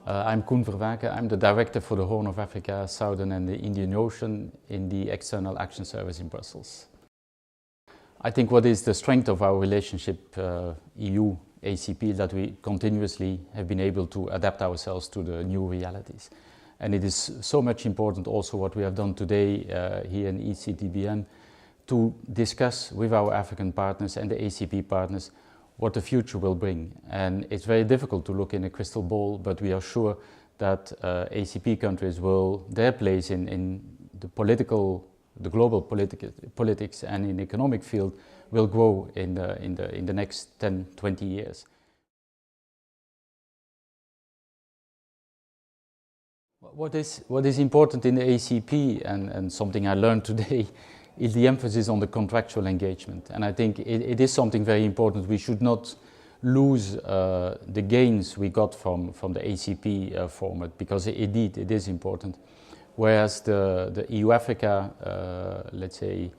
I'm Koen Vervaeke. I'm the Director for the Horn of Africa, Southern and the Indian Ocean in the External Action Service in Brussels. I think what is the strength of our relationship EU-ACP is that we continuously have been able to adapt ourselves to the new realities. And it is so much important also what we have done today here in ECTBN to discuss with our African partners and the ACP partners what the future will bring. And it's very difficult to look in a crystal ball, but we are sure that ACP countries will, their place in the global politics and in the economic field will grow in the next 10, 20 years. What is important in the ACP, and something I learned today, is the emphasis on the contractual engagement. And I think it is something very important. We should not lose the gains we got from the ACP format, because indeed it is important. Whereas the EU-Africa, let's say,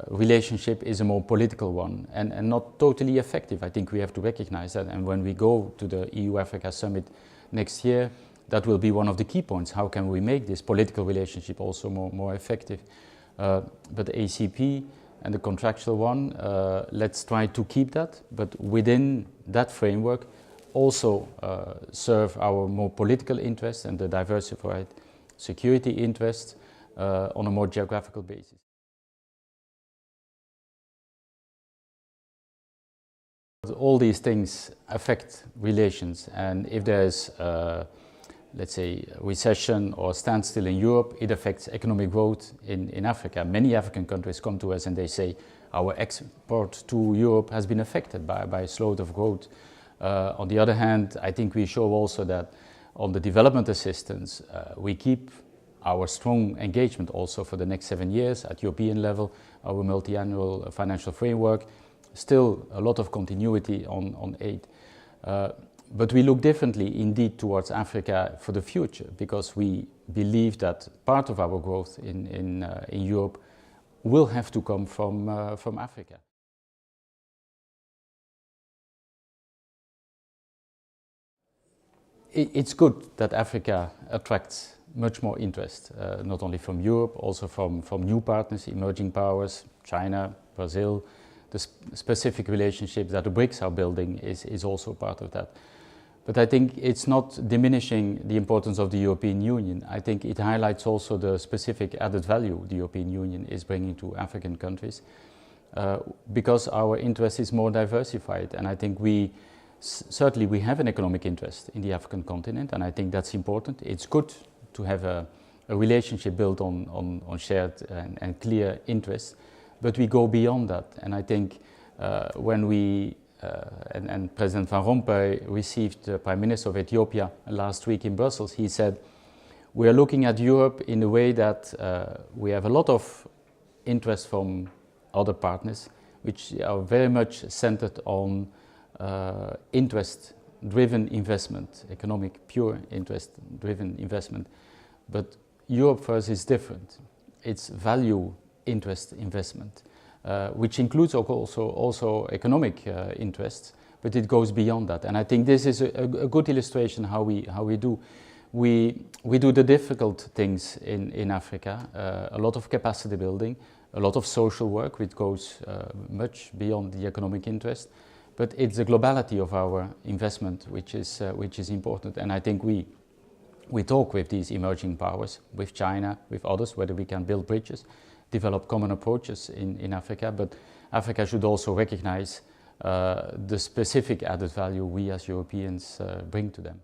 relationship is a more political one and not totally effective. I think we have to recognize that. And when we go to the EU-Africa summit next year, that will be one of the key points. How can we make this political relationship also more effective? But the ACP and the contractual one, let's try to keep that, but within that framework also serve our more political interests and the diversified security interests on a more geographical basis. All these things affect relations, and if there's let's say, recession or standstill in Europe, it affects economic growth in Africa. Many African countries come to us and they say our export to Europe has been affected by a slowdown of growth. On the other hand, I think we show also that on the development assistance, we keep our strong engagement also for the next 7 years at European level, our multi-annual financial framework, still a lot of continuity on aid. But we look differently indeed towards Africa for the future, because we believe that part of our growth in Europe will have to come from Africa. It's good that Africa attracts much more interest, not only from Europe, also from new partners, emerging powers, China, Brazil. The specific relationships that the BRICS are building is also part of that. But I think it's not diminishing the importance of the European Union. I think it highlights also the specific added value the European Union is bringing to African countries, because our interest is more diversified. And I think certainly we have an economic interest in the African continent, and I think that's important. It's good to have a relationship built on shared and clear interests, but we go beyond that. And I think when we and President Van Rompuy received the Prime Minister of Ethiopia last week in Brussels, he said, we are looking at Europe in a way that we have a lot of interest from other partners, which are very much centered on interest-driven investment, economic, pure interest-driven investment. But Europe for us is different. It's value interest investment. Which includes also economic interests, but it goes beyond that. And I think this is a good illustration how we do. We do the difficult things in Africa, a lot of capacity building, a lot of social work, which goes much beyond the economic interest. But it's the globality of our investment which is important. And I think we talk with these emerging powers, with China, with others, whether we can build bridges, develop common approaches in Africa, but Africa should also recognize the specific added value we as Europeans bring to them.